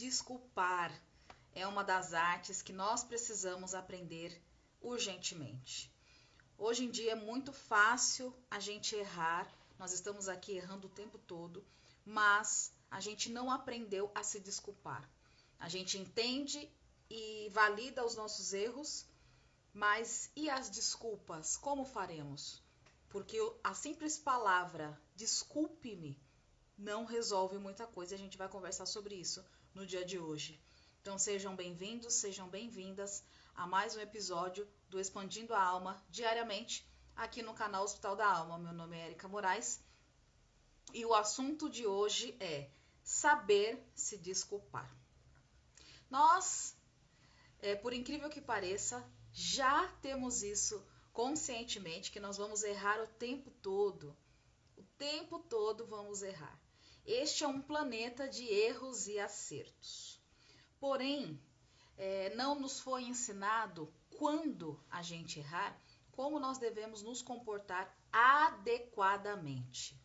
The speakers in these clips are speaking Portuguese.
desculpar é uma das artes que nós precisamos aprender urgentemente. Hoje em dia é muito fácil a gente errar, nós estamos aqui errando o tempo todo, mas a gente não aprendeu a se desculpar. A gente entende e valida os nossos erros, mas e as desculpas? Como faremos? Porque a simples palavra desculpe-me não resolve muita coisa, a gente vai conversar sobre isso no dia de hoje. Então sejam bem-vindos, sejam bem-vindas a mais um episódio do Expandindo a Alma diariamente aqui no canal Hospital da Alma. Meu nome é Érica Moraes e o assunto de hoje é saber se desculpar. Nós, por incrível que pareça, já temos isso conscientemente, que nós vamos errar o tempo todo. O tempo todo vamos errar. Este é um planeta de erros e acertos. Porém, não nos foi ensinado, quando a gente errar, como nós devemos nos comportar adequadamente.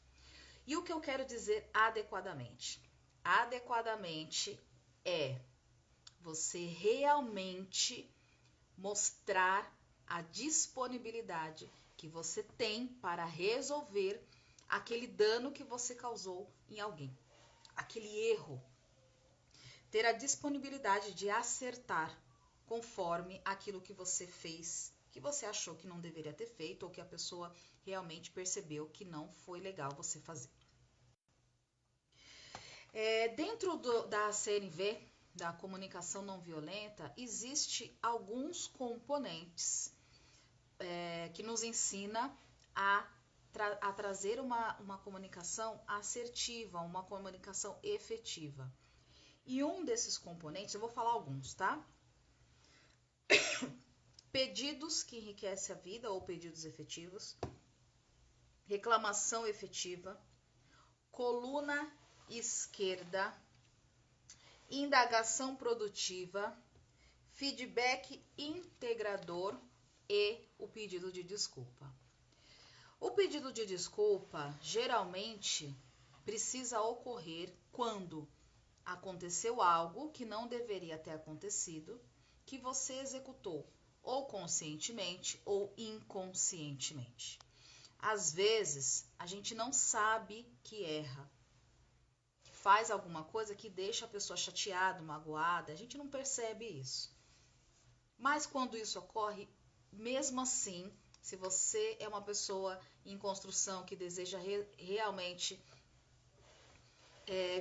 E o que eu quero dizer adequadamente? Adequadamente é você realmente mostrar a disponibilidade que você tem para resolver aquele dano que você causou em alguém, aquele erro. Ter a disponibilidade de acertar conforme aquilo que você fez, que você achou que não deveria ter feito ou que a pessoa realmente percebeu que não foi legal você fazer. Dentro da CNV, da comunicação não violenta, existe alguns componentes que nos ensina a trazer uma comunicação assertiva, uma comunicação efetiva. E um desses componentes, eu vou falar alguns, tá? Pedidos que enriquecem a vida ou pedidos efetivos, reclamação efetiva, coluna esquerda, indagação produtiva, feedback integrador e o pedido de desculpa. O pedido de desculpa geralmente precisa ocorrer quando aconteceu algo que não deveria ter acontecido, que você executou ou conscientemente ou inconscientemente. Às vezes, a gente não sabe que erra, faz alguma coisa que deixa a pessoa chateada, magoada, a gente não percebe isso. Mas quando isso ocorre, mesmo assim, se você é uma pessoa em construção que deseja realmente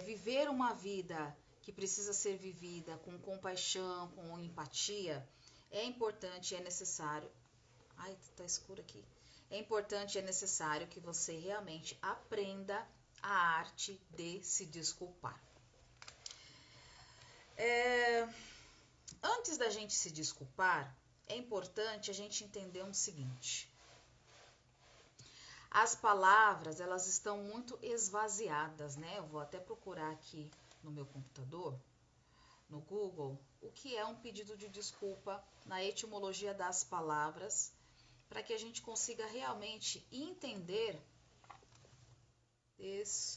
viver uma vida que precisa ser vivida com compaixão, com empatia, é importante e é necessário. Ai, tá escuro aqui. É importante e é necessário que você realmente aprenda a arte de se desculpar. Antes da gente se desculpar, é importante a gente entender o seguinte. As palavras, elas estão muito esvaziadas, né? Eu vou até procurar aqui no meu computador, no Google, o que é um pedido de desculpa na etimologia das palavras, para que a gente consiga realmente entender desculpas.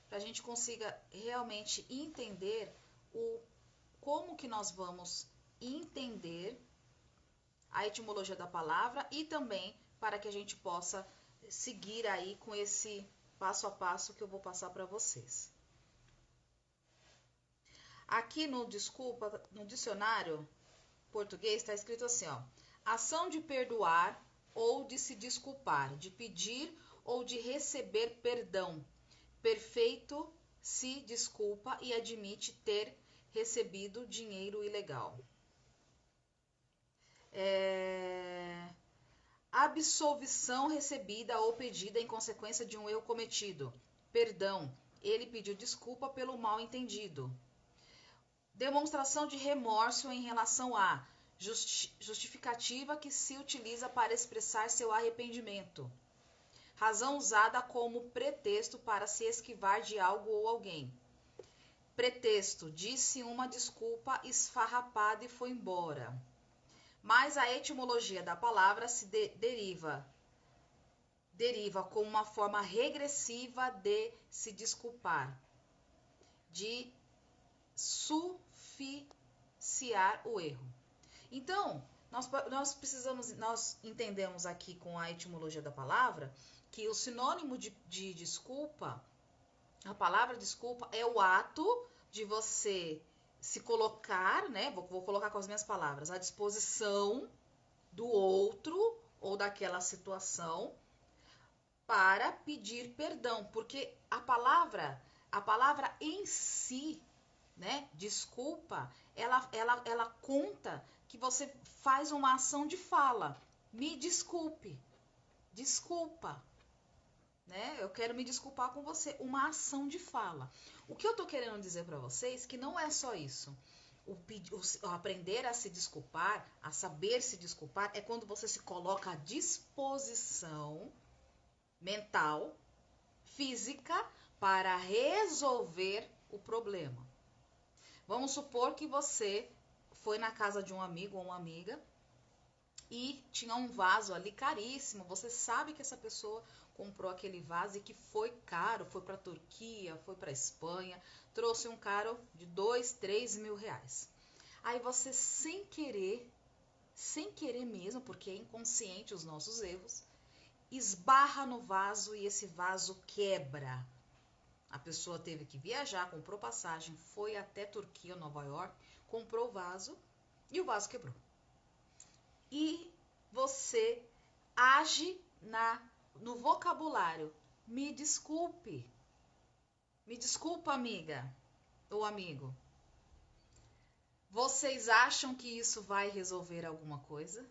Para a gente consiga realmente entender como que nós vamos entender a etimologia da palavra e também para que a gente possa seguir aí com esse passo a passo que eu vou passar para vocês. Aqui no dicionário português está escrito assim, ó: ação de perdoar ou de se desculpar, de pedir ou de receber perdão. Perfeito se desculpa e admite ter recebido dinheiro ilegal. Absolvição recebida ou pedida em consequência de um erro cometido. Perdão, ele pediu desculpa pelo mal entendido. Demonstração de remorso em relação a justificativa que se utiliza para expressar seu arrependimento. Razão usada como pretexto para se esquivar de algo ou alguém. Pretexto, disse uma desculpa esfarrapada e foi embora. Mas a etimologia da palavra se deriva deriva como uma forma regressiva de se desculpar, de suficiar o erro. Então, nós entendemos aqui com a etimologia da palavra que o sinônimo de desculpa, a palavra desculpa é o ato de você se colocar, né? Vou colocar com as minhas palavras, à disposição do outro ou daquela situação para pedir perdão, porque a palavra em si, né, desculpa, ela conta que você faz uma ação de fala. Me desculpe, desculpa, né? Eu quero me desculpar com você, uma ação de fala. O que eu tô querendo dizer para vocês que não é só isso. O aprender a se desculpar, a saber se desculpar, é quando você se coloca à disposição mental, física, para resolver o problema. Vamos supor que você foi na casa de um amigo ou uma amiga e tinha um vaso ali caríssimo. Você sabe que essa pessoa comprou aquele vaso e que foi caro, foi para a Turquia, foi para a Espanha, trouxe um caro de 2, 3 mil reais. Aí você sem querer mesmo, porque é inconsciente os nossos erros, esbarra no vaso e esse vaso quebra. A pessoa teve que viajar, comprou passagem, foi até Turquia, Nova York, comprou o vaso e o vaso quebrou. E você age no vocabulário. Me desculpe. Me desculpa, amiga ou amigo. Vocês acham que isso vai resolver alguma coisa?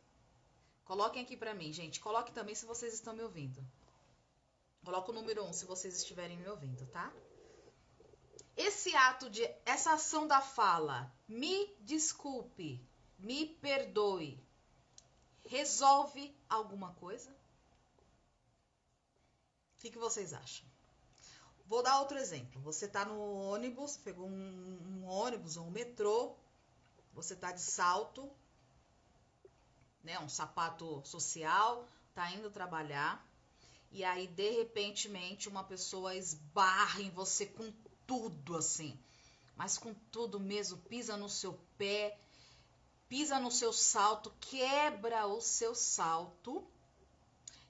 Coloquem aqui pra mim, gente. Coloque também se vocês estão me ouvindo. Coloca o número 1 se vocês estiverem me ouvindo, tá? Essa ação da fala, me desculpe, me perdoe, resolve alguma coisa? O que vocês acham? Vou dar outro exemplo. Você tá no ônibus, pegou um ônibus ou um metrô, você tá de salto, né, um sapato social, tá indo trabalhar, e aí, de repentemente, uma pessoa esbarra em você com tudo, assim, mas com tudo mesmo, pisa no seu pé, pisa no seu salto, quebra o seu salto,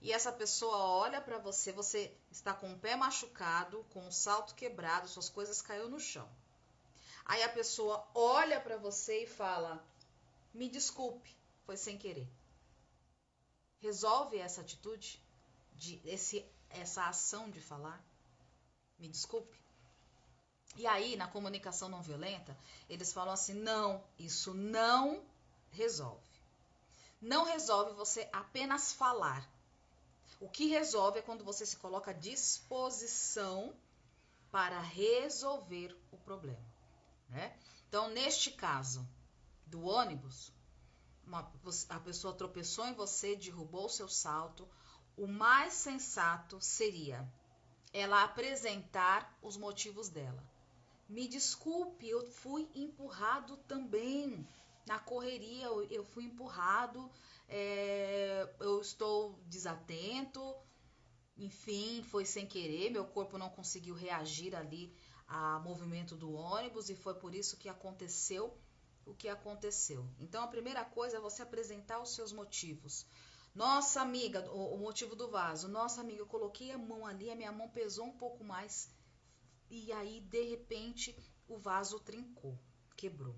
e essa pessoa olha pra você, você está com o pé machucado, com o salto quebrado, suas coisas caiu no chão. Aí a pessoa olha pra você e fala, me desculpe, foi sem querer. Resolve essa atitude, essa ação de falar, me desculpe. E aí, na comunicação não violenta, eles falam assim, não, isso não resolve. Não resolve você apenas falar. O que resolve é quando você se coloca à disposição para resolver o problema, né? Então, neste caso do ônibus, a pessoa tropeçou em você, derrubou o seu salto, o mais sensato seria ela apresentar os motivos dela. Me desculpe, eu fui empurrado também. Na correria, eu fui empurrado, eu estou desatento, enfim, foi sem querer, meu corpo não conseguiu reagir ali ao movimento do ônibus e foi por isso que aconteceu o que aconteceu. Então, a primeira coisa é você apresentar os seus motivos. Nossa, amiga, o motivo do vaso. Nossa, amiga, eu coloquei a mão ali, a minha mão pesou um pouco mais e aí, de repente, o vaso trincou, quebrou.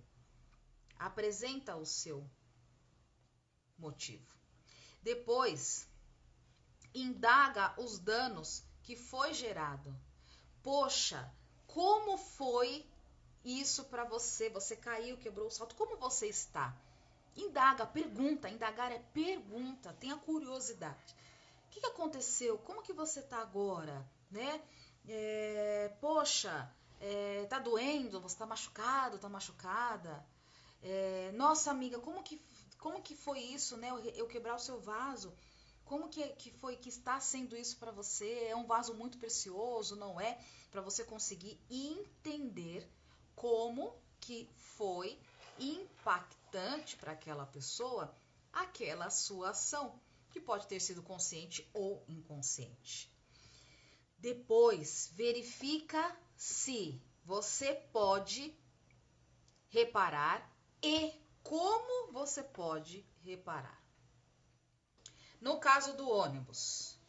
Apresenta o seu motivo. Depois, indaga os danos que foi gerado. Poxa, como foi isso para você? Você caiu, quebrou o salto. Como você está? Indaga, pergunta. Indagar é pergunta. Tenha curiosidade. O que aconteceu? Como que você está agora? Né? Poxa, tá doendo? Você tá machucado? Tá machucada? Nossa, amiga, como que foi isso, né? Eu quebrar o seu vaso? Como que foi que está sendo isso para você? É um vaso muito precioso, não é? Para você conseguir entender como que foi impactante para aquela pessoa aquela sua ação. que pode ter sido consciente ou inconsciente. Depois, verifica se você pode reparar e como você pode reparar. No caso do ônibus,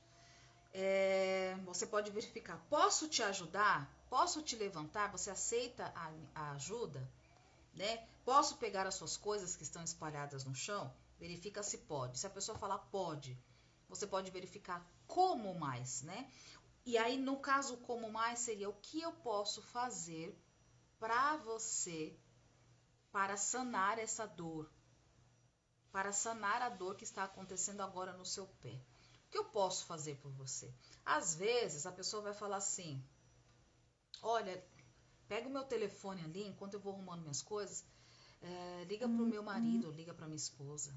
você pode verificar, posso te ajudar? Posso te levantar? Você aceita a ajuda? Né? Posso pegar as suas coisas que estão espalhadas no chão? Verifica se pode. Se a pessoa falar pode, você pode verificar como mais, né? E aí, no caso como mais, seria o que eu posso fazer para você, para sanar essa dor, para sanar a dor que está acontecendo agora no seu pé. O que eu posso fazer por você? Às vezes, a pessoa vai falar assim, olha, pega o meu telefone ali, enquanto eu vou arrumando minhas coisas, liga para o meu marido, liga para minha esposa.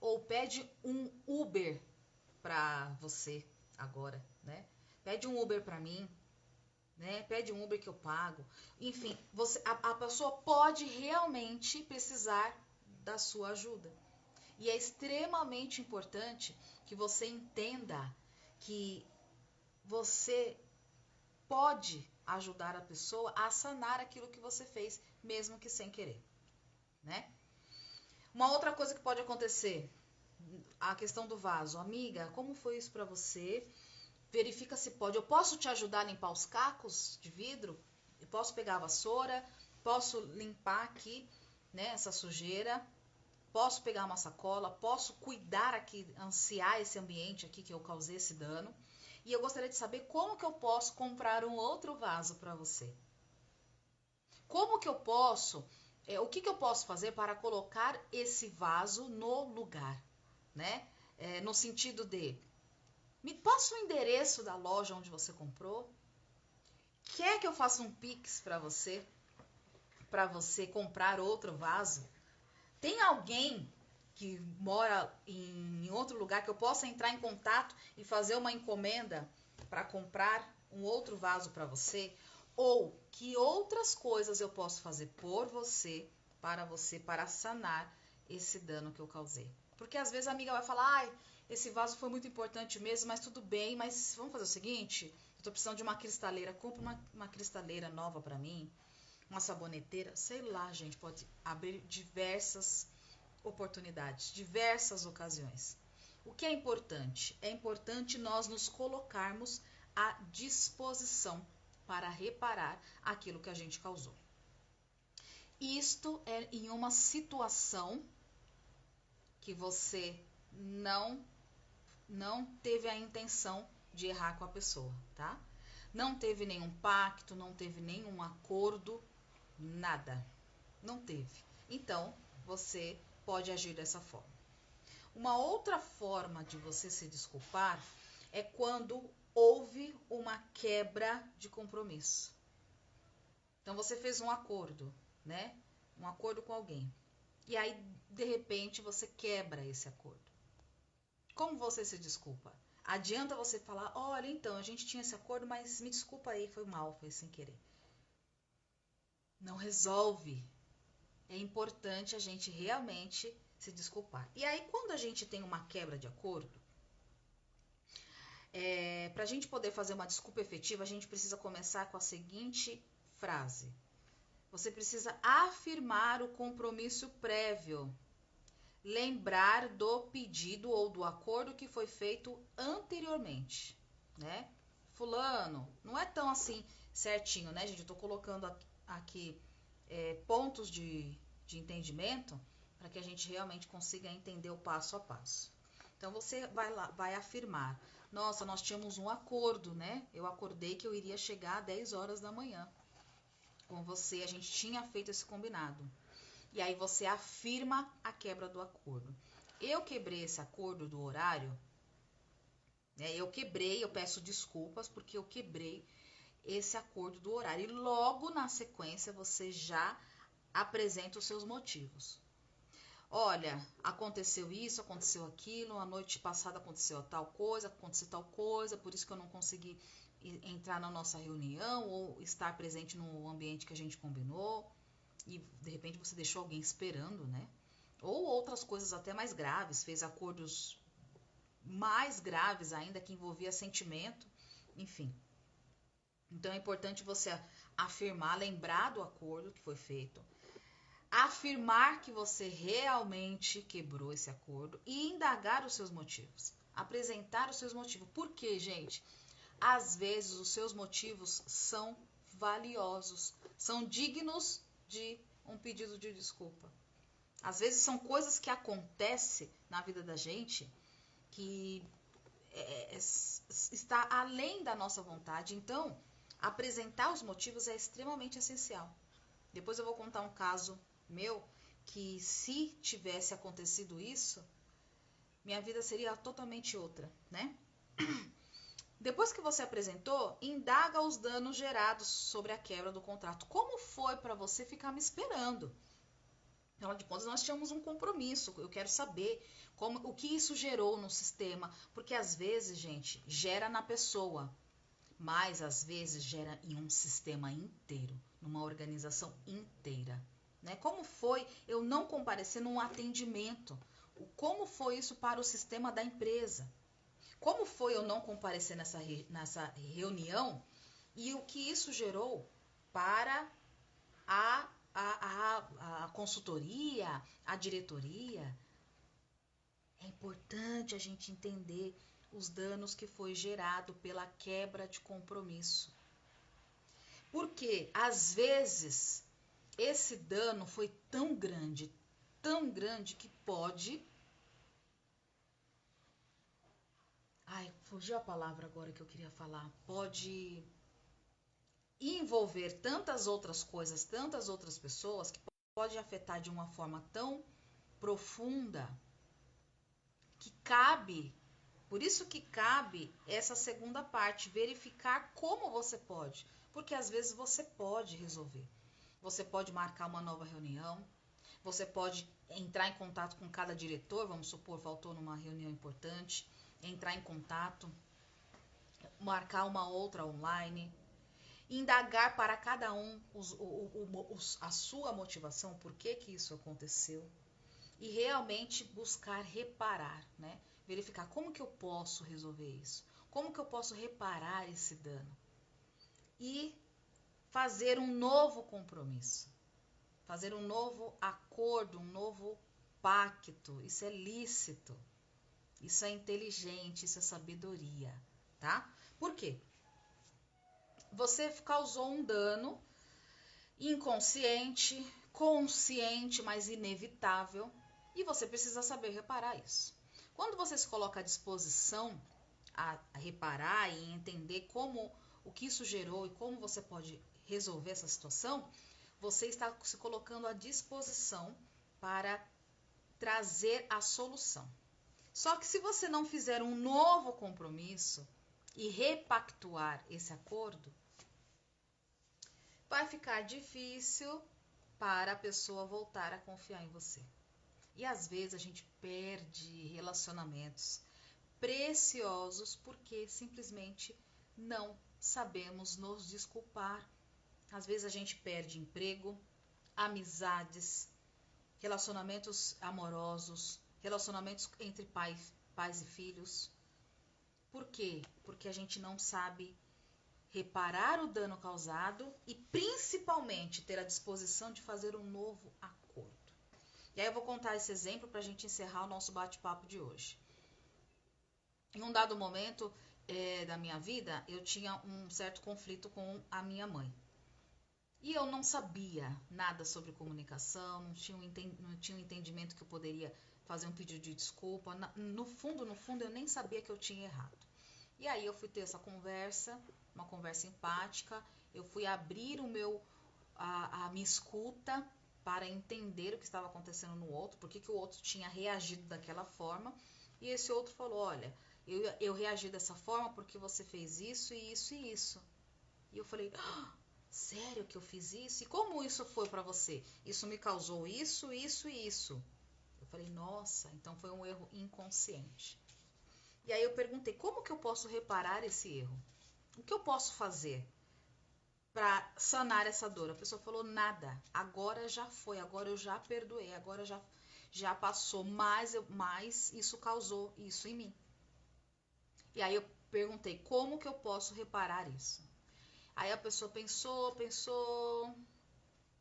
Ou pede um Uber para você agora, né? Pede um Uber para mim, né? Pede um Uber que eu pago. Enfim, a pessoa pode realmente precisar da sua ajuda. E é extremamente importante que você entenda que você pode ajudar a pessoa a sanar aquilo que você fez, mesmo que sem querer, né? Uma outra coisa que pode acontecer, a questão do vaso. Amiga, como foi isso para você? Verifica se pode. Eu posso te ajudar a limpar os cacos de vidro? Eu posso pegar a vassoura? Posso limpar aqui, né, essa sujeira? Posso pegar uma sacola? Posso cuidar aqui, ansiar esse ambiente aqui que eu causei esse dano? E eu gostaria de saber como que eu posso comprar um outro vaso para você. Como que eu posso, o que eu posso fazer para colocar esse vaso no lugar, né? No sentido de, me passa o endereço da loja onde você comprou? Quer que eu faça um Pix para você comprar outro vaso? Tem alguém que mora em outro lugar que eu possa entrar em contato e fazer uma encomenda para comprar um outro vaso para você? Ou que outras coisas eu posso fazer por você, para sanar esse dano que eu causei? Porque às vezes a amiga vai falar, ai, esse vaso foi muito importante mesmo, mas tudo bem, mas vamos fazer o seguinte, eu tô precisando de uma cristaleira, compra uma cristaleira nova para mim, uma saboneteira, sei lá, gente, pode abrir diversas oportunidades, diversas ocasiões. O que é importante? É importante nós nos colocarmos à disposição para reparar aquilo que a gente causou. Isto é em uma situação que você não teve a intenção de errar com a pessoa, tá? Não teve nenhum pacto, não teve nenhum acordo, nada. Não teve. Então, você pode agir dessa forma. Uma outra forma de você se desculpar é quando houve uma quebra de compromisso. Então, você fez um acordo, né? Um acordo com alguém. E aí, de repente, você quebra esse acordo. Como você se desculpa? Adianta você falar, olha, então, a gente tinha esse acordo, mas me desculpa aí, foi mal, foi sem querer. Não resolve. É importante a gente realmente se desculpar. E aí, quando a gente tem uma quebra de acordo, para a gente poder fazer uma desculpa efetiva, a gente precisa começar com a seguinte frase. Você precisa afirmar o compromisso prévio. Lembrar do pedido ou do acordo que foi feito anteriormente, né? Fulano, não é tão assim certinho, né, gente? Eu tô colocando aqui pontos de entendimento para que a gente realmente consiga entender o passo a passo. Então, você vai lá, vai afirmar, nossa, nós tínhamos um acordo, né? Eu acordei que eu iria chegar às 10 horas da manhã com você, a gente tinha feito esse combinado. E aí você afirma a quebra do acordo. Eu quebrei esse acordo do horário, né? Eu peço desculpas porque eu quebrei esse acordo do horário. E logo na sequência você já apresenta os seus motivos. Olha, aconteceu isso, aconteceu aquilo, a noite passada aconteceu tal coisa, por isso que eu não consegui entrar na nossa reunião ou estar presente no ambiente que a gente combinou. E de repente você deixou alguém esperando, né? Ou outras coisas até mais graves, fez acordos mais graves ainda, que envolvia sentimento, enfim. Então é importante você afirmar, lembrar do acordo que foi feito, afirmar que você realmente quebrou esse acordo e indagar os seus motivos, apresentar os seus motivos. Por quê, gente? Às vezes os seus motivos são valiosos, são dignos de um pedido de desculpa. Às vezes são coisas que acontecem na vida da gente que está além da nossa vontade. Então, apresentar os motivos é extremamente essencial. Depois eu vou contar um caso meu que, se tivesse acontecido isso, minha vida seria totalmente outra, né? Depois que você apresentou, indaga os danos gerados sobre a quebra do contrato. Como foi para você ficar me esperando? Afinal de contas, nós tínhamos um compromisso. Eu quero saber o que isso gerou no sistema. Porque às vezes, gente, gera na pessoa, mas às vezes gera em um sistema inteiro, numa organização inteira. Né? Como foi eu não comparecer num atendimento? Como foi isso para o sistema da empresa? Como foi eu não comparecer nessa reunião e o que isso gerou para a consultoria, a diretoria? É importante a gente entender os danos que foi gerado pela quebra de compromisso. Porque, às vezes, esse dano foi tão grande que pode... Ai, fugiu a palavra agora que eu queria falar. Pode envolver tantas outras coisas, tantas outras pessoas, que pode afetar de uma forma tão profunda que cabe, por isso que cabe essa segunda parte, verificar como você pode, porque às vezes você pode resolver. Você pode marcar uma nova reunião, você pode entrar em contato com cada diretor, vamos supor, faltou numa reunião importante, entrar em contato, marcar uma outra online, indagar para cada um a sua motivação, por que isso aconteceu, e realmente buscar reparar, né? Verificar como que eu posso resolver isso, como que eu posso reparar esse dano e fazer um novo compromisso, fazer um novo acordo, um novo pacto. Isso é lícito, isso é inteligente, isso é sabedoria, tá? Por quê? Você causou um dano inconsciente, consciente, mas inevitável, e você precisa saber reparar isso. Quando você se coloca à disposição a reparar e entender o que isso gerou e como você pode resolver essa situação, você está se colocando à disposição para trazer a solução. Só que se você não fizer um novo compromisso e repactuar esse acordo, vai ficar difícil para a pessoa voltar a confiar em você. E às vezes a gente perde relacionamentos preciosos porque simplesmente não sabemos nos desculpar. Às vezes a gente perde emprego, amizades, relacionamentos amorosos, relacionamentos entre pais e filhos. Por quê? Porque a gente não sabe reparar o dano causado e principalmente ter a disposição de fazer um novo acordo. E aí eu vou contar esse exemplo para a gente encerrar o nosso bate-papo de hoje. Em um dado momento da minha vida, eu tinha um certo conflito com a minha mãe. E eu não sabia nada sobre comunicação, não tinha um entendimento que eu poderia fazer um pedido de desculpa. No fundo, eu nem sabia que eu tinha errado. E aí eu fui ter essa conversa, uma conversa empática, eu fui abrir a minha escuta para entender o que estava acontecendo no outro, por que o outro tinha reagido daquela forma. E esse outro falou, olha, eu reagi dessa forma porque você fez isso e isso e isso. E eu falei, sério que eu fiz isso? E como isso foi para você? Isso me causou isso, isso e isso. Eu falei, nossa, então foi um erro inconsciente. E aí eu perguntei, como que eu posso reparar esse erro? O que eu posso fazer para sanar essa dor? A pessoa falou, nada, agora já foi, agora eu já perdoei, agora já passou, mas isso causou isso em mim. E aí eu perguntei, como que eu posso reparar isso? Aí a pessoa pensou,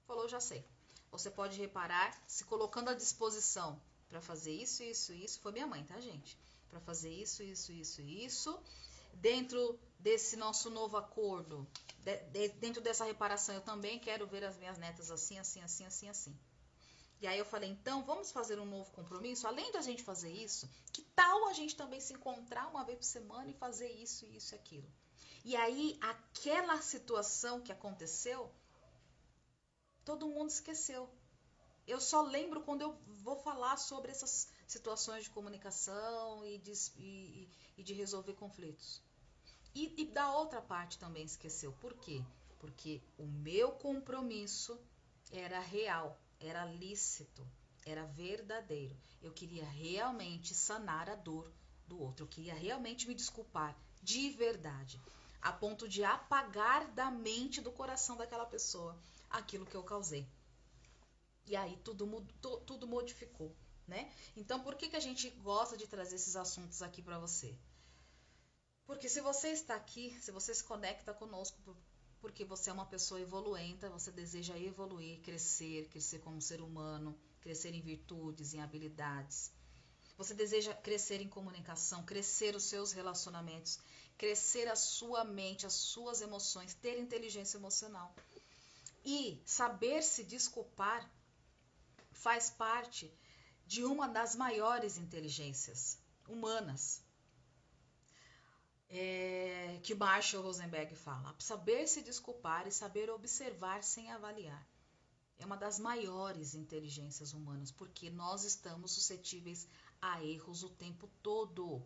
falou, já sei. Você pode reparar se colocando à disposição para fazer isso, isso, isso. Foi minha mãe, tá, gente? Para fazer isso, isso, isso, isso. Dentro desse nosso novo acordo, dentro dessa reparação, eu também quero ver as minhas netas assim, assim, assim, assim, assim. E aí eu falei, então vamos fazer um novo compromisso? Além da gente fazer isso, que tal a gente também se encontrar uma vez por semana e fazer isso, isso e aquilo? E aí, aquela situação que aconteceu, todo mundo esqueceu. Eu só lembro quando eu vou falar sobre essas situações de comunicação e de resolver conflitos. E da outra parte também esqueceu. Por quê? Porque o meu compromisso era real, era lícito, era verdadeiro. Eu queria realmente sanar a dor do outro. Eu queria realmente me desculpar de verdade, a ponto de apagar da mente, do coração daquela pessoa aquilo que eu causei. E aí tudo modificou, né? Então, por que a gente gosta de trazer esses assuntos aqui para você? Porque se você está aqui, se você se conecta conosco porque você é uma pessoa evoluenta, você deseja evoluir, crescer como ser humano, crescer em virtudes, em habilidades. Você deseja crescer em comunicação, crescer os seus relacionamentos, crescer a sua mente, as suas emoções, ter inteligência emocional. E saber se desculpar faz parte de uma das maiores inteligências humanas, que Marshall Rosenberg fala. Saber se desculpar e saber observar sem avaliar. É uma das maiores inteligências humanas, porque nós estamos suscetíveis a erros o tempo todo.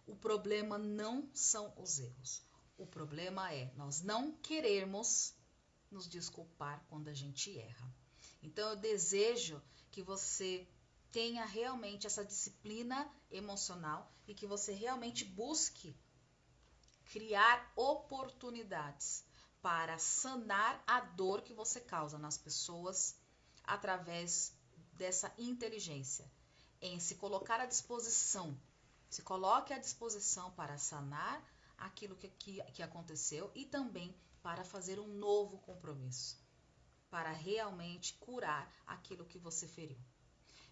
O problema não são os erros. O problema é nós não querermos nos desculpar quando a gente erra. Então eu desejo que você tenha realmente essa disciplina emocional e que você realmente busque criar oportunidades para sanar a dor que você causa nas pessoas através dessa inteligência, em se colocar à disposição. Se coloque à disposição para sanar aquilo que aconteceu e também para fazer um novo compromisso, para realmente curar aquilo que você feriu.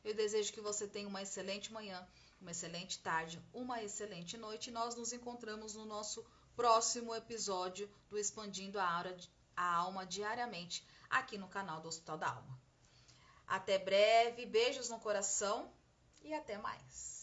Eu desejo que você tenha uma excelente manhã, uma excelente tarde, uma excelente noite. E nós nos encontramos no nosso próximo episódio do Expandindo a Alma diariamente, aqui no canal do Hospital da Alma. Até breve, beijos no coração e até mais.